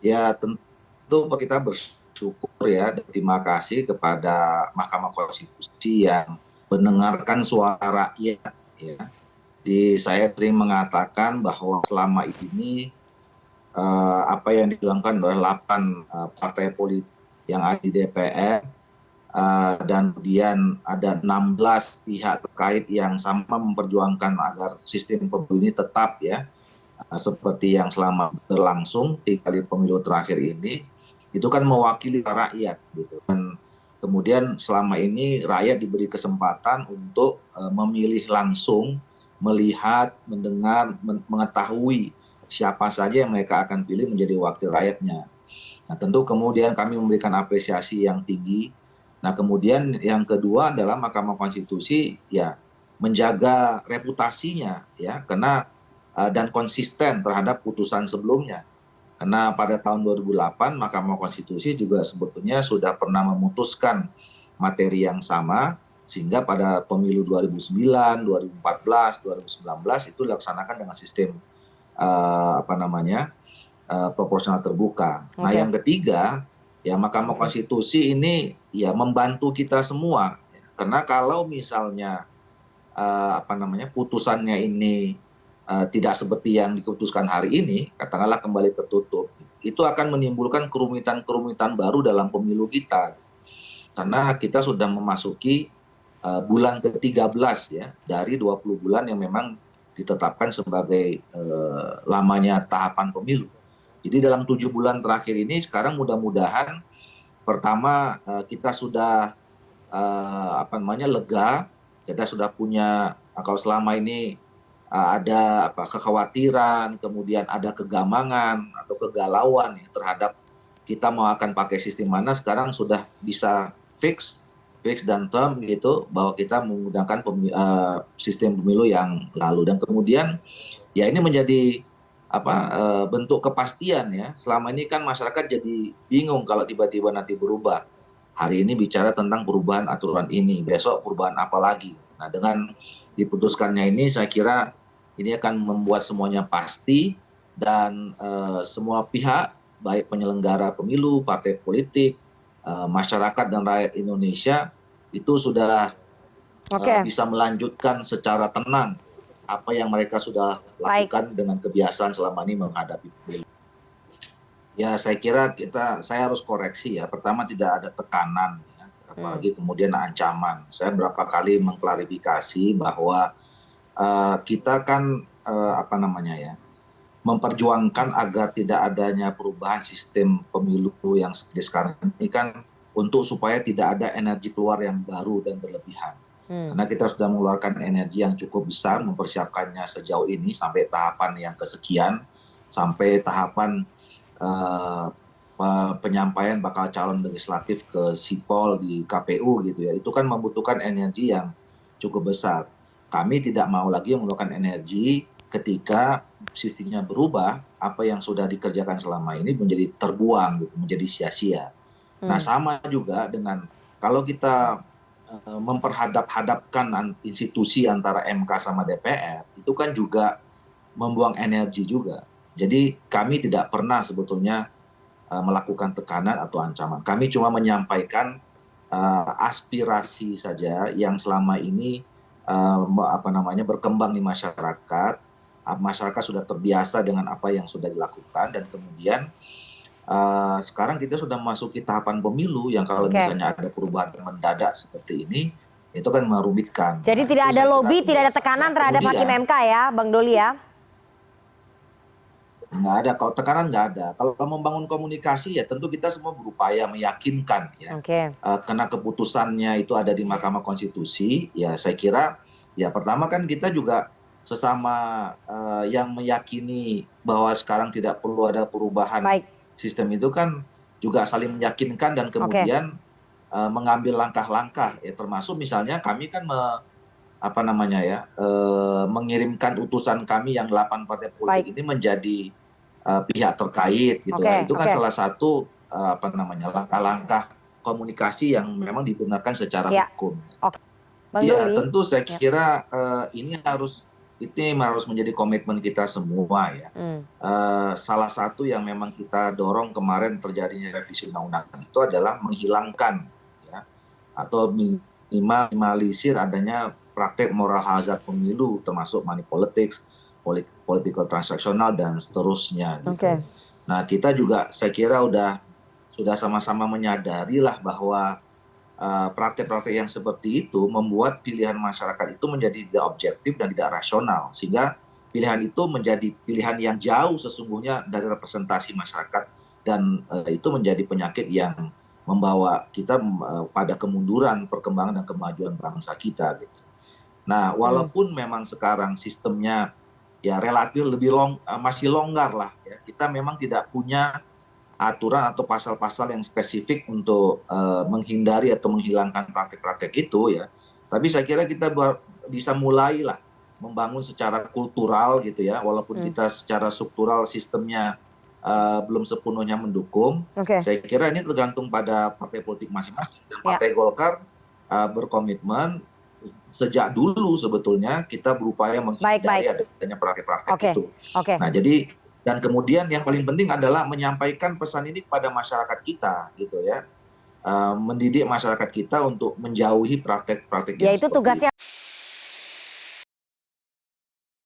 Ya tentu kita bersyukur ya dan terima kasih kepada Mahkamah Konstitusi yang mendengarkan suara rakyat ya. Saya sering mengatakan bahwa selama ini apa yang dijuangkan oleh 8 partai politik yang ada di DPR dan kemudian ada 16 pihak terkait yang sama memperjuangkan agar sistem pemilu ini tetap ya seperti yang selama berlangsung 3 kali pemilu terakhir ini, itu kan mewakili rakyat gitu. Dan kemudian selama ini rakyat diberi kesempatan untuk memilih langsung, melihat, mendengar, mengetahui siapa saja yang mereka akan pilih menjadi wakil rakyatnya. Nah, tentu kemudian kami memberikan apresiasi yang tinggi. Nah, kemudian yang kedua adalah Mahkamah Konstitusi ya menjaga reputasinya ya karena dan konsisten terhadap putusan sebelumnya. Karena pada tahun 2008 Mahkamah Konstitusi juga sebetulnya sudah pernah memutuskan materi yang sama sehingga pada pemilu 2009, 2014, 2019 itu dilaksanakan dengan sistem apa namanya proporsional terbuka. Nah, Oke. yang ketiga, ya Mahkamah Konstitusi ini ya membantu kita semua. Karena kalau misalnya apa namanya putusannya ini tidak seperti yang diputuskan hari ini, katakanlah kembali tertutup, itu akan menimbulkan kerumitan-kerumitan baru dalam pemilu kita. Karena kita sudah memasuki bulan ke-13 ya dari 20 bulan yang memang ditetapkan sebagai lamanya tahapan pemilu. Jadi dalam 7 bulan terakhir ini sekarang mudah-mudahan pertama kita sudah apa namanya lega, kita sudah punya kalau selama ini ada apa kekhawatiran, kemudian ada kegamangan atau kegalauan ya, terhadap kita mau akan pakai sistem mana, sekarang sudah bisa fix dan term gitu bahwa kita menggunakan sistem pemilu yang lalu dan kemudian ya ini menjadi apa bentuk kepastian ya. Selama ini kan masyarakat jadi bingung kalau tiba-tiba nanti berubah. Hari ini bicara tentang perubahan aturan ini, besok perubahan apa lagi. Nah, dengan diputuskannya ini saya kira ini akan membuat semuanya pasti dan semua pihak baik penyelenggara pemilu, partai politik, masyarakat dan rakyat Indonesia itu sudah Oke. bisa melanjutkan secara tenang apa yang mereka sudah Baik. lakukan dengan kebiasaan selama ini menghadapi pemilu. Ya, saya kira saya harus koreksi ya. Pertama tidak ada tekanan, ya, apalagi kemudian ancaman. Saya berapa kali mengklarifikasi bahwa kita kan apa namanya ya, memperjuangkan agar tidak adanya perubahan sistem pemilu yang seperti sekarang ini kan untuk supaya tidak ada energi keluar yang baru dan berlebihan. Karena kita sudah mengeluarkan energi yang cukup besar mempersiapkannya sejauh ini sampai tahapan yang kesekian, sampai tahapan penyampaian bakal calon legislatif ke Sipol di KPU gitu ya. Itu kan membutuhkan energi yang cukup besar. Kami tidak mau lagi mengeluarkan energi ketika sistemnya berubah, apa yang sudah dikerjakan selama ini menjadi terbuang gitu, menjadi sia-sia. Nah, sama juga dengan kalau kita memperhadap-hadapkan institusi antara MK sama DPR, itu kan juga membuang energi juga. Jadi kami tidak pernah sebetulnya melakukan tekanan atau ancaman. Kami cuma menyampaikan aspirasi saja yang selama ini apa namanya berkembang di masyarakat. Masyarakat sudah terbiasa dengan apa yang sudah dilakukan dan kemudian sekarang kita sudah memasuki tahapan pemilu yang kalau misalnya ada perubahan mendadak seperti ini itu kan merumitkan. Jadi tidak ada lobby, tidak ada tekanan terhadap Hakim MK ya, Bang Doli ya? Nggak ada, kalau tekanan nggak ada. Kalau membangun komunikasi ya tentu kita semua berupaya meyakinkan ya. Karena keputusannya itu ada di Mahkamah Konstitusi, ya saya kira ya pertama kan kita juga sesama yang meyakini bahwa sekarang tidak perlu ada perubahan sistem itu kan juga saling meyakinkan dan kemudian mengambil langkah-langkah ya termasuk misalnya kami kan apa namanya ya mengirimkan utusan kami yang 8 partai politik ini menjadi pihak terkait gitu ya. Itu kan salah satu apa namanya langkah-langkah komunikasi yang memang dibenarkan secara hukum. Ya tentu saya kira ini harus Itu harus menjadi komitmen kita semua ya. Salah satu yang memang kita dorong kemarin terjadinya revisi undang-undang itu adalah menghilangkan ya, atau minimalisir adanya praktek moral hazard pemilu termasuk money politics, political transaksional dan seterusnya gitu. Nah, kita juga saya kira sudah sama-sama menyadari lah bahwa praktek-praktek yang seperti itu membuat pilihan masyarakat itu menjadi tidak objektif dan tidak rasional, sehingga pilihan itu menjadi pilihan yang jauh sesungguhnya dari representasi masyarakat, dan itu menjadi penyakit yang membawa kita pada kemunduran perkembangan dan kemajuan bangsa kita gitu. Nah, walaupun memang sekarang sistemnya ya relatif masih longgar lah ya, kita memang tidak punya aturan atau pasal-pasal yang spesifik untuk menghindari atau menghilangkan praktek-praktek itu ya. Tapi saya kira kita bisa mulailah membangun secara kultural gitu ya, walaupun kita secara struktural sistemnya belum sepenuhnya mendukung. Saya kira ini tergantung pada partai politik masing-masing. Dan Partai Golkar berkomitmen sejak dulu sebetulnya kita berupaya menghindari adanya praktek-praktek itu. Nah, jadi dan kemudian yang paling penting adalah menyampaikan pesan ini kepada masyarakat kita gitu ya, mendidik masyarakat kita untuk menjauhi praktek-praktek yang seperti itu.